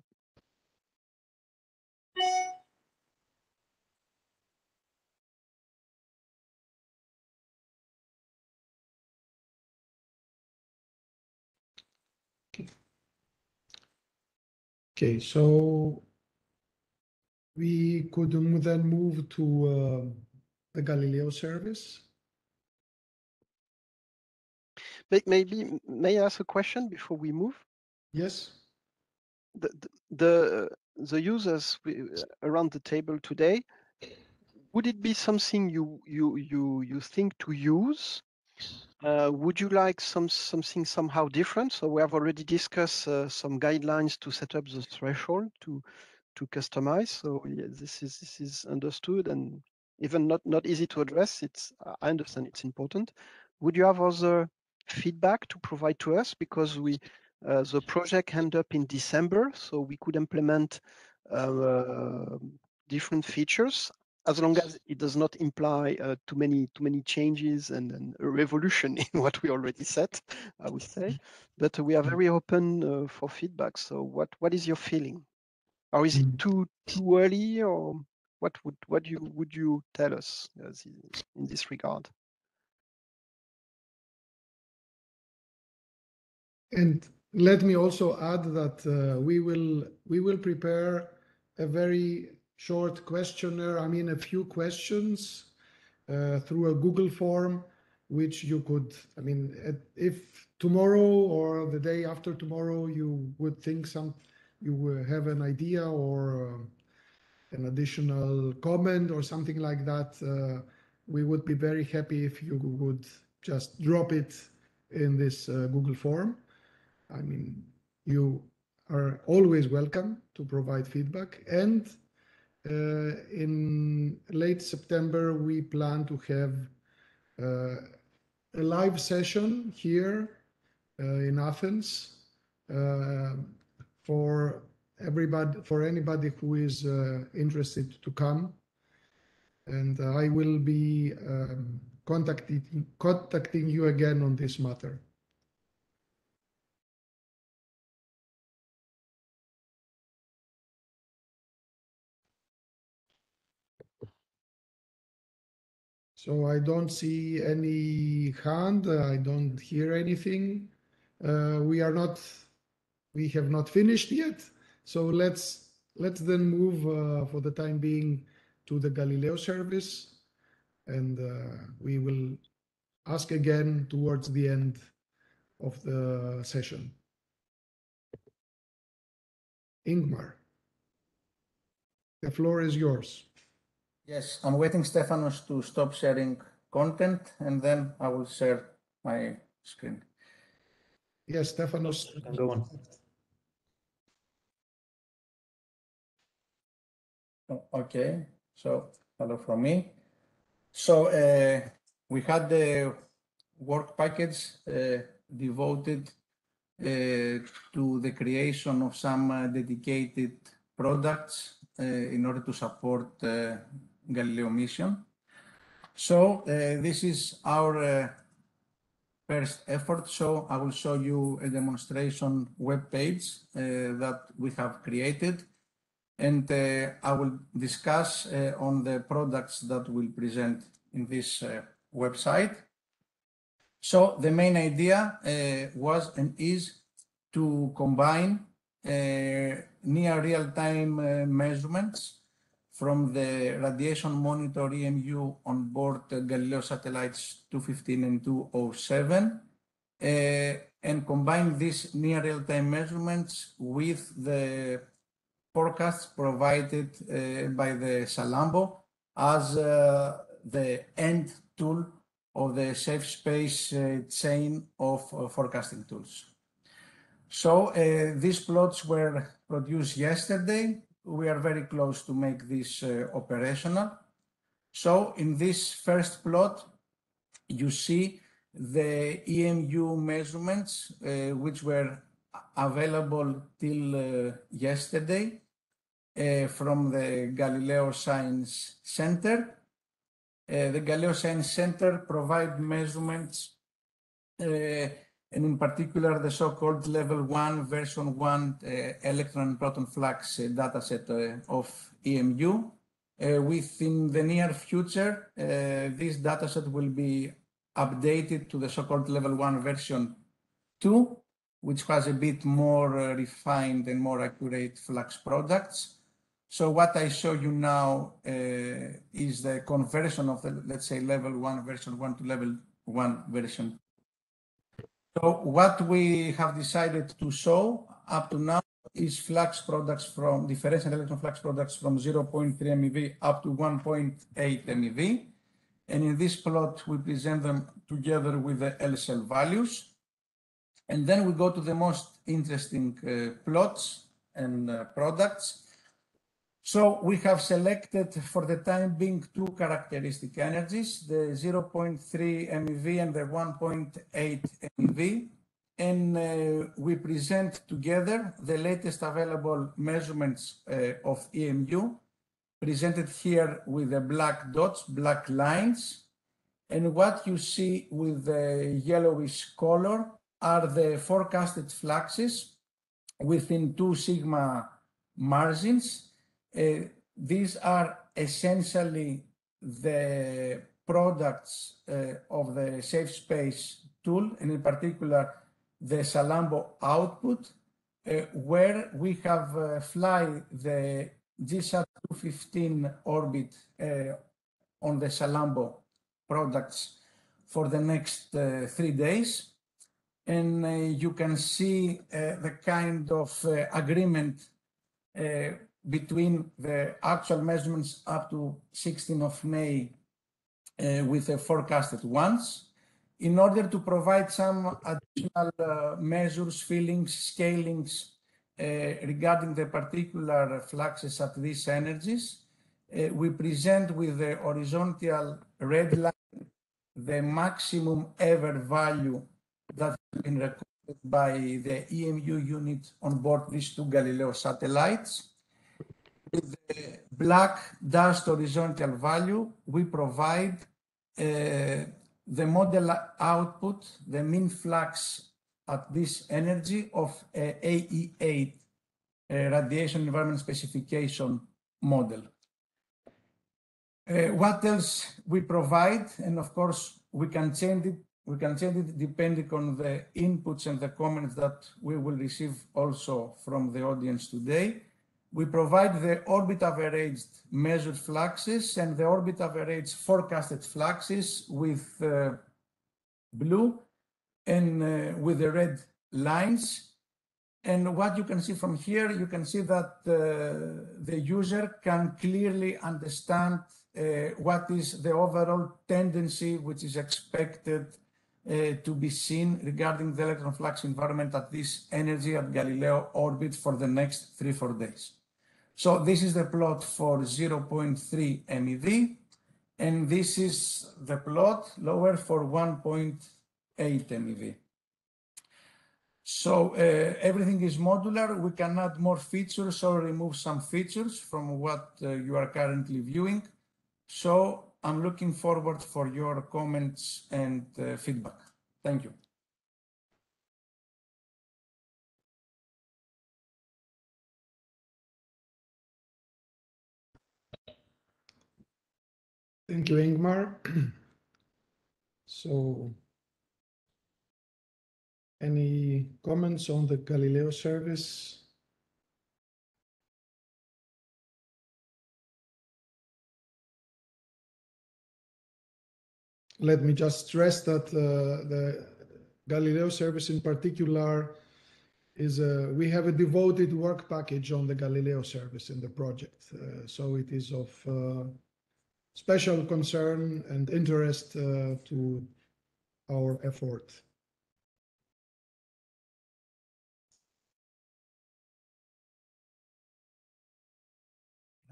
Okay, so we could then move to the Galileo service. Maybe, may I ask a question before we move? Yes. The users around the table today, would it be something you think to use Would you like something somehow different? So we have already discussed some guidelines to set up the threshold to customize. So yeah, this is understood and even not easy to address. I understand it's important. Would you have other feedback to provide to us, because the project ended up in December, so we could implement different features, as long as it does not imply too many changes and a revolution in what we already set, I would say. But we are very open for feedback. So what is your feeling? Or is it too early, or what would you tell us in this regard? And let me also add that we will prepare a very short questionnaire. I mean, a few questions through a Google form, which you could. I mean, if tomorrow or the day after tomorrow you would think you will have an idea or an additional comment or something like that, we would be very happy if you would just drop it in this Google form. I mean, you are always welcome to provide feedback. And in late September, we plan to have a live session here in Athens for anybody who is interested to come. And I will be contacting you again on this matter. So I don't see any hand. I don't hear anything. We have not finished yet. So let's then move for the time being to the Galileo service, and we will ask again towards the end of the session. Ingmar, the floor is yours. Yes, I'm waiting Stefanos to stop sharing content, and then I will share my screen. Yes, Stefanos. You can go on. Okay, so hello from me. So we had the work package devoted to the creation of some dedicated products in order to support Galileo mission. So this is our first effort. So I will show you a demonstration web page that we have created, and I will discuss on the products that we'll present in this website. So the main idea was and is to combine near real-time measurements from the radiation monitor EMU on board Galileo satellites 215 and 207 and combine these near real-time measurements with the forecasts provided by the Salambo as the end tool of the SafeSpace chain of forecasting tools. So these plots were produced yesterday. We are very close to make this operational. So in this first plot, you see the EMU measurements which were available till yesterday from the Galileo Science Center. The Galileo Science Center provide measurements and in particular the so-called level 1 version 1 electron and proton flux dataset of EMU. Within the near future, this dataset will be updated to the so-called level 1 version 2, which has a bit more refined and more accurate flux products. So what I show you now is the conversion of the, let's say, level 1 version 1 to level 1 version 2. So what we have decided to show up to now is flux products from differential electron flux products from 0.3 MeV up to 1.8 MeV. And in this plot, we present them together with the LSL values. And then we go to the most interesting plots and products. So we have selected for the time being two characteristic energies, the 0.3 MeV and the 1.8 MeV. And we present together the latest available measurements of EMU, presented here with the black dots, black lines. And what you see with the yellowish color are the forecasted fluxes within 2 sigma margins. These are essentially the products of the SafeSpace tool, and in particular, the Salambo output, where we have fly the GSAT 215 orbit on the Salambo products for the next 3 days. And you can see the kind of agreement between the actual measurements up to 16th of May with the forecasted ones, in order to provide some additional measures, fillings, scalings regarding the particular fluxes at these energies. We present with the horizontal red line the maximum ever value that has been recorded by the EMU unit on board these two Galileo satellites. With the black dashed horizontal value, we provide the model output, the mean flux at this energy of AE8 radiation environment specification model. What else we provide, and of course we can change it. We can change it depending on the inputs and the comments that we will receive also from the audience today. We provide the orbit averaged measured fluxes and the orbit averaged forecasted fluxes with blue and with the red lines. And what you can see from here, you can see that the user can clearly understand what is the overall tendency which is expected to be seen regarding the electron flux environment at this energy at Galileo orbit for the next 3-4 days. So this is the plot for 0.3 MeV, and this is the plot lower for 1.8 MeV. So everything is modular. We can add more features or remove some features from what you are currently viewing. So I'm looking forward for your comments and feedback. Thank you. Thank you, Ingmar. So, any comments on the Galileo service? Let me just stress that the Galileo service in particular is we have a devoted work package on the Galileo service in the project. So it is of special concern and interest to our effort.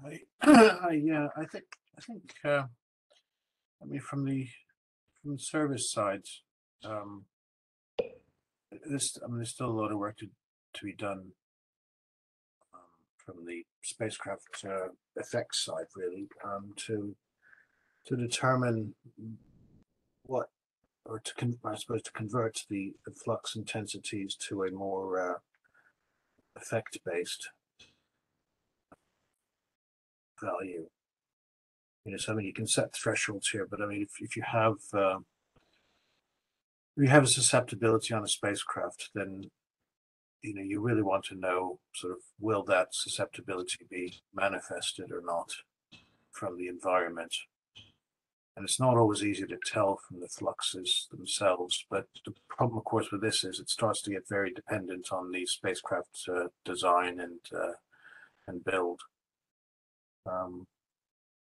I think I mean from the service side, there's still a lot of work to be done from the spacecraft effects side, really, to determine what, or I suppose to convert the flux intensities to a more effect-based value. You know, so I mean, you can set thresholds here, but I mean, if you have a susceptibility on a spacecraft, then you know you really want to know sort of will that susceptibility be manifested or not from the environment. And it's not always easy to tell from the fluxes themselves, but the problem, of course, with this is it starts to get very dependent on the spacecraft design and build.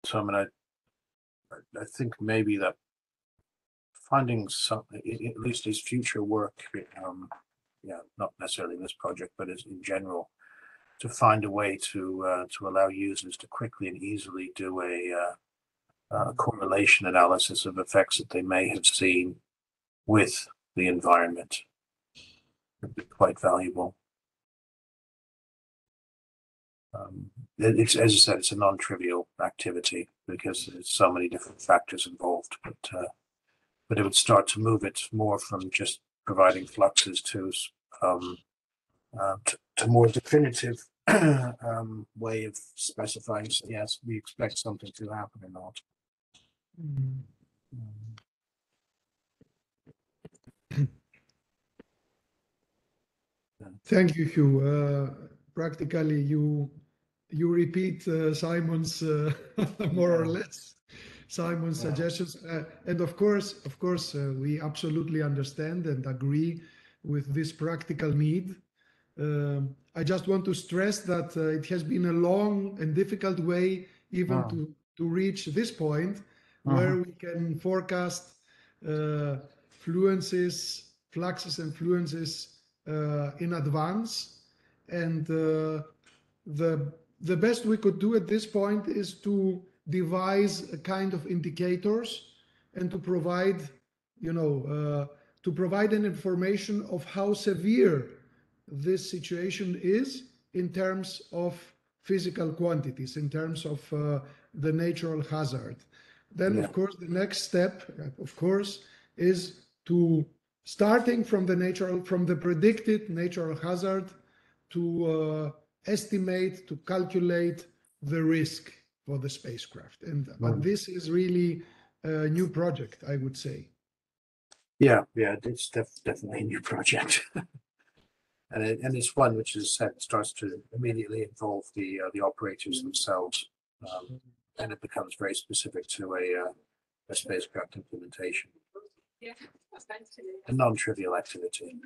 So I mean, I think maybe that finding something, at least his future work, yeah, not necessarily this project, but as in general, to find a way to allow users to quickly and easily do a correlation analysis of effects that they may have seen with the environment would be quite valuable. It's, as I said, it's a non-trivial activity because there's so many different factors involved, but it would start to move it more from just providing fluxes to more definitive way of specifying, yes, we expect something to happen or not. Thank you, Hugh. Practically, you repeat Simon's more or less Simon's suggestions, and of course, we absolutely understand and agree with this practical need. I just want to stress that it has been a long and difficult way even to reach this point where we can forecast fluxes and fluences in advance. And the best we could do at this point is to devise a kind of indicators and to provide, to provide an information of how severe this situation is in terms of physical quantities, in terms of the natural hazard. Then, of course, the next step, of course, is to starting from the predicted natural hazard to estimate, to calculate the risk for the spacecraft. But this is really a new project, I would say. Yeah, it's definitely a new project. And it's one which, as I said, starts to immediately involve the operators themselves, and it becomes very specific to a spacecraft implementation. A non-trivial activity.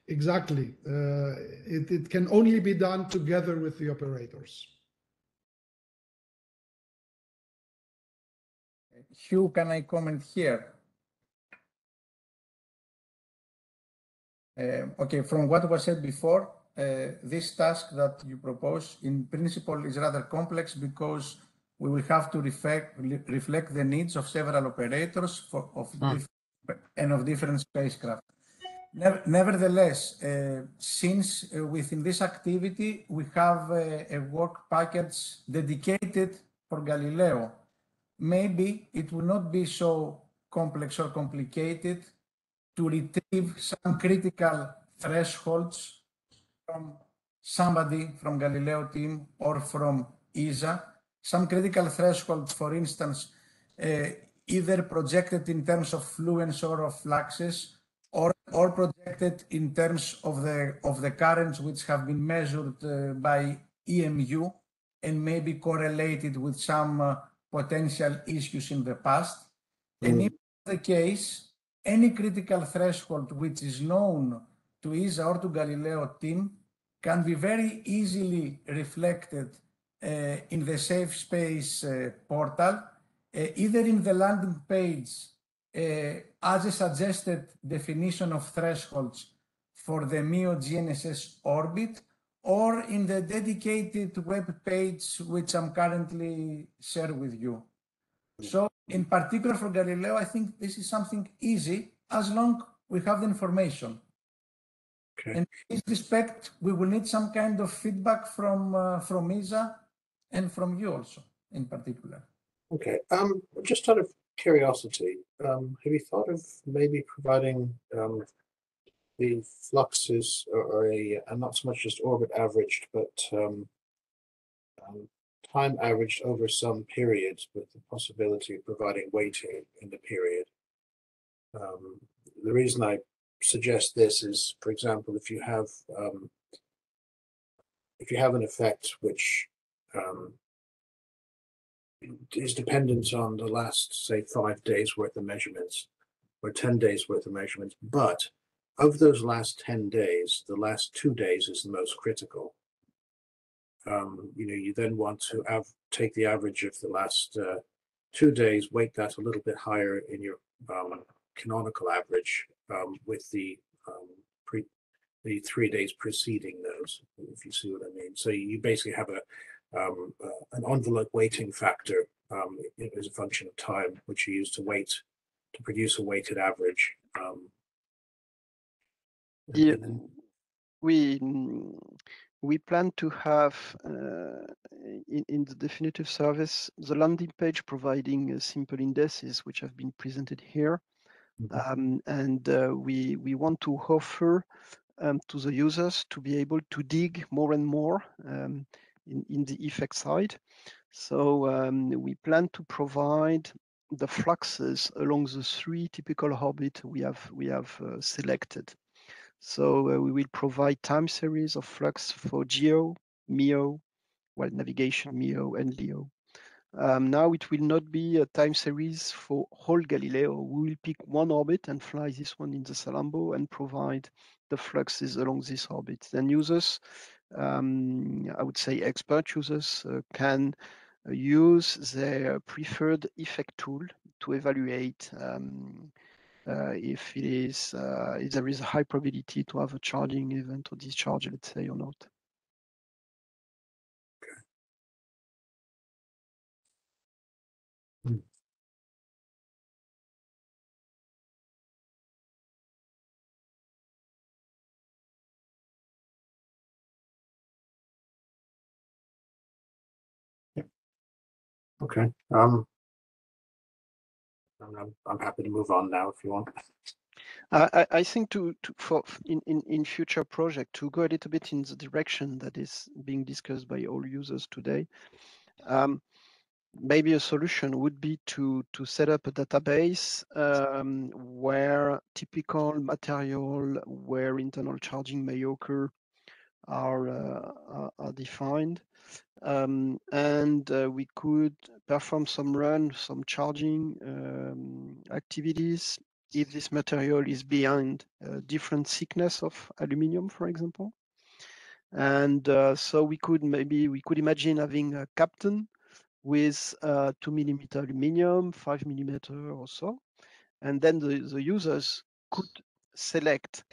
Exactly. It can only be done together with the operators. Hugh, can I comment here? Okay, from what was said before, this task that you propose in principle is rather complex because we will have to reflect the needs of several operators and of different spacecraft. Nevertheless, since within this activity we have a work package dedicated for Galileo, maybe it will not be so complex or complicated to retrieve some critical thresholds from somebody from Galileo team or from ESA, some critical thresholds, for instance, either projected in terms of fluence or of fluxes, or projected in terms of the currents which have been measured by EMU and may be correlated with some potential issues in the past. And if the case, any critical threshold which is known to ESA or to Galileo team can be very easily reflected in the SafeSpace portal, either in the landing page as a suggested definition of thresholds for the MEO GNSS orbit, or in the dedicated web page which I'm currently sharing with you. So in particular for Galileo, I think this is something easy as long we have the information. Okay. In this respect, we will need some kind of feedback from ESA and from you also in particular. Okay, just out of curiosity, have you thought of maybe providing the fluxes or a not so much just orbit averaged, but time averaged over some periods with the possibility of providing weighting in the period? The reason I suggest this is, for example, if you have an effect which is dependent on the last, say, 5 days worth of measurements or 10 days worth of measurements, but of those last 10 days, the last 2 days is the most critical. You then want to take the average of the last 2 days, weight that a little bit higher in your canonical average with the 3 days preceding those, if you see what I mean. So you basically have an envelope weighting factor as a function of time, which you use to produce a weighted average. Yeah, we plan to have in the definitive service the landing page providing simple indices which have been presented here, and we want to offer to the users to be able to dig more and more in the effect side. So we plan to provide the fluxes along the 3 typical orbits we have selected. So we will provide time series of flux for GEO, MEO, well, navigation, MEO, and LEO. Now it will not be a time series for whole Galileo. We will pick one orbit and fly this one in the Salambo and provide the fluxes along this orbit. Then users, I would say expert users, can use their preferred effect tool to evaluate if there is a high probability to have a charging event or discharge, let's say, or not. Okay. I'm happy to move on now if you want. I think for in future project to go a little bit in the direction that is being discussed by all users today. Maybe a solution would be to set up a database where typical material where internal charging may occur are defined, and we could perform some charging activities if this material is behind different thickness of aluminium, for example. And so we could imagine having a captain with 2 millimeter aluminium, 5 millimeter or so, and then the users could select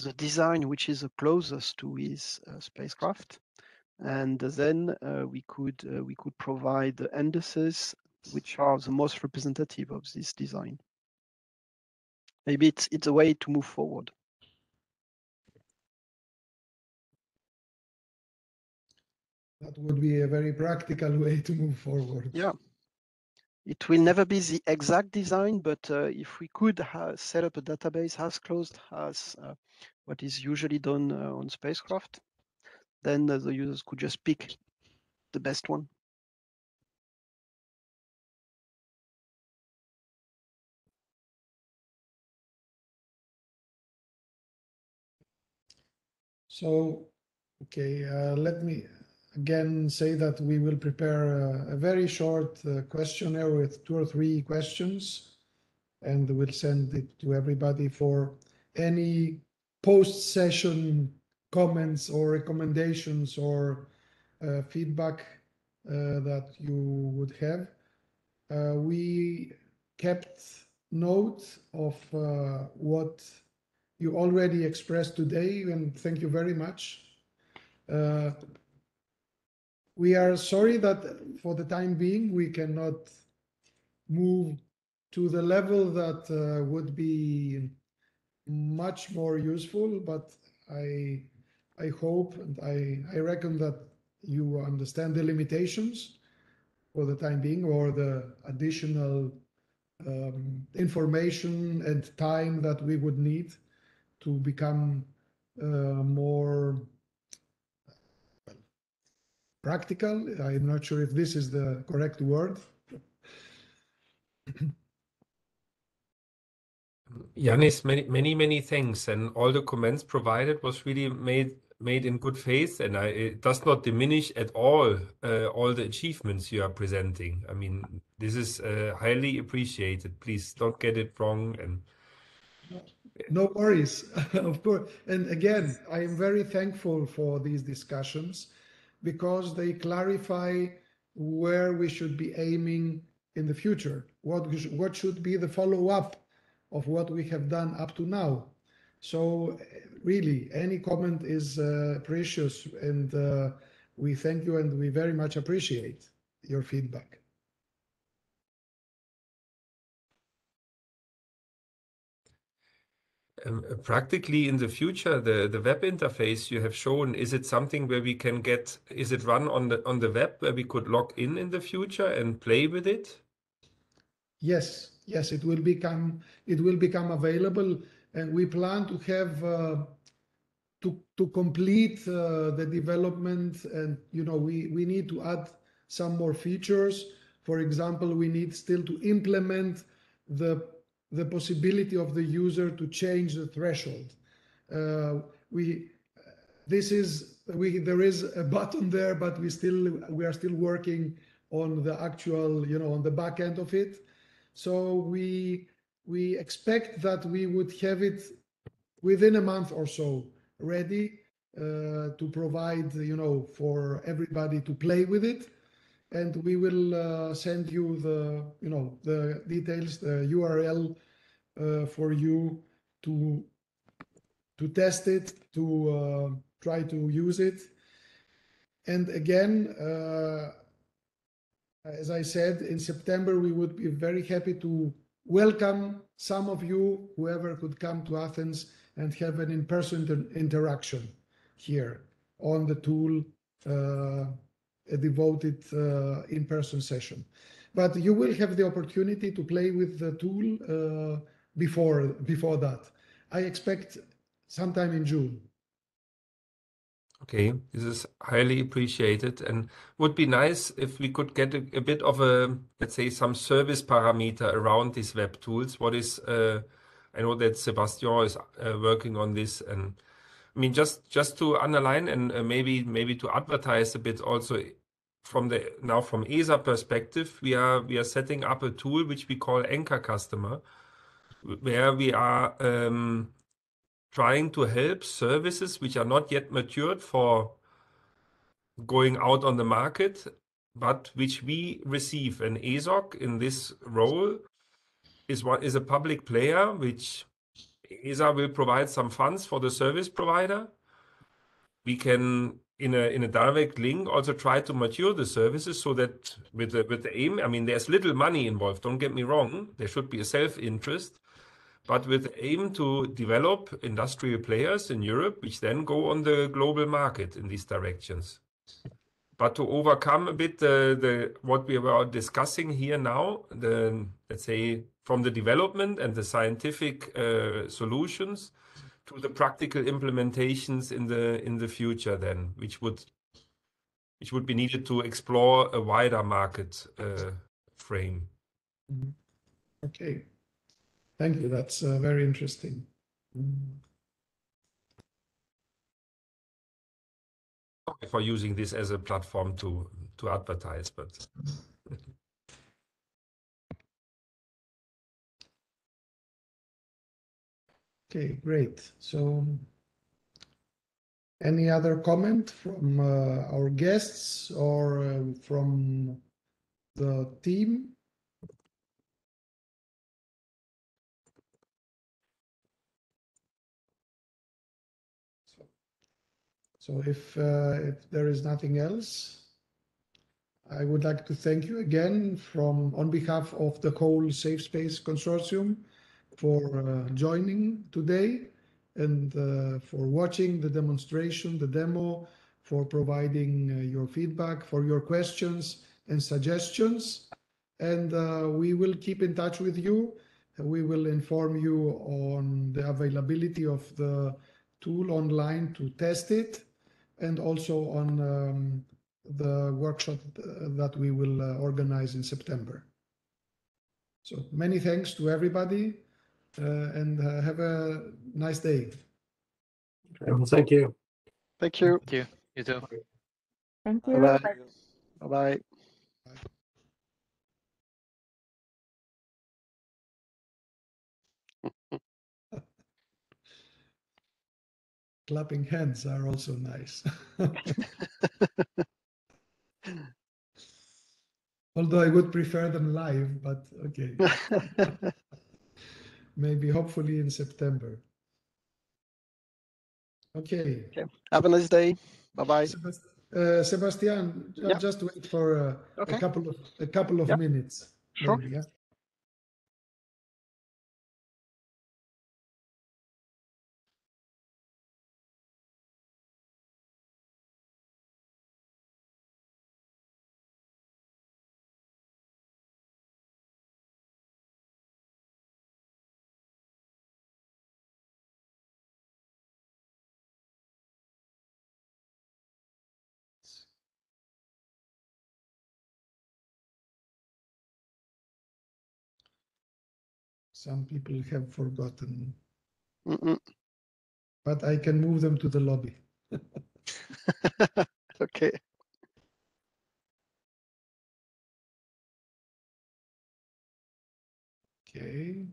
the design which is the closest to his spacecraft, and then we could provide the indices which are the most representative of this design. Maybe it's a way to move forward. That would be a very practical way to move forward. Yeah. It will never be the exact design, but if we could set up a database as closed as what is usually done on spacecraft, then the users could just pick the best one. So, okay, let me again say that we will prepare a very short questionnaire with 2 or 3 questions, and we'll send it to everybody for any post-session comments or recommendations or feedback that you would have. We kept note of what you already expressed today, and thank you very much. We are sorry that for the time being we cannot move to the level that would be much more useful, but I hope and I reckon that you understand the limitations for the time being, or the additional information and time that we would need to become more practical. I'm not sure if this is the correct word. Yanis, many thanks, and all the comments provided was really made in good faith, and it does not diminish at all the achievements you are presenting. I mean, this is highly appreciated. Please don't get it wrong. And no worries, of course. And again, I am very thankful for these discussions because they clarify where we should be aiming in the future? What should be the follow-up of what we have done up to now? So really, any comment is precious, and we thank you and we very much appreciate your feedback. Practically in the future, the web interface you have shown, is it something where we can get, is it run on the web where we could log in the future and play with it? Yes, it will become available, and we plan to have to complete the development, and we need to add some more features. For example, we need still to implement the possibility of the user to change the threshold. There is a button there, but we are still working on the actual, on the back end of it. So we expect that we would have it within a month or so ready to provide, for everybody to play with it. And we will send you the details, the URL for you to test it, to try to use it. And again, as I said, in September, we would be very happy to welcome some of you, whoever could come to Athens, and have an in-person interaction here on the tool, a devoted in-person session. But you will have the opportunity to play with the tool before that. I expect sometime in June. Okay, this is highly appreciated, and would be nice if we could get a bit of a, let's say, some service parameter around these web tools. What is, I know that Sebastian is working on this, and I mean, just to underline and maybe to advertise a bit also from ESA perspective, we are setting up a tool which we call Anchor Customer, where we are trying to help services which are not yet matured for going out on the market, but which we receive. An ESOC in this role is a public player, which ESA will provide some funds for the service provider. We can, in a direct link, also try to mature the services so that with the aim, I mean, there's little money involved, don't get me wrong, there should be a self-interest, but with the aim to develop industrial players in Europe, which then go on the global market in these directions. But to overcome a bit what we were discussing here now, let's say from the development and the scientific solutions to the practical implementations in the future, then, which would be needed to explore a wider market frame. Okay, thank you. That's very interesting. Sorry for using this as a platform to advertise, but. Okay, great. So any other comment from our guests or from the team? So if there is nothing else, I would like to thank you again on behalf of the whole SafeSpace Consortium for joining today and for watching the demonstration, the demo, for providing your feedback, for your questions and suggestions. And we will keep in touch with you. We will inform you on the availability of the tool online to test it, and also on the workshop that we will organize in September. So many thanks to everybody, and have a nice day. Well, thank you. Thank you. Thank you. You too. Thank you. Bye-bye. Bye-bye. Clapping hands are also nice. Although I would prefer them live, but okay. Maybe hopefully in September. Okay. Okay. Have a nice day. Bye-bye. Sebastian, Yeah. just wait for Okay. a couple of Yeah. minutes, Sure. maybe. Yeah. Some people have forgotten, Mm-mm. but I can move them to the lobby. Okay. Okay.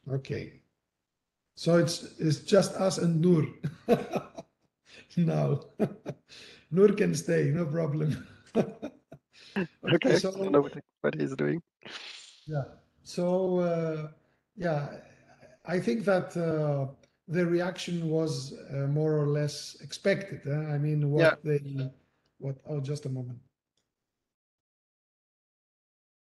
Okay. So it's just us and Nur now. Nur can stay, no problem. Okay. So I don't know what he's doing. yeah. So yeah, I think that the reaction was more or less expected. I mean, Yeah. what? Oh, just a moment.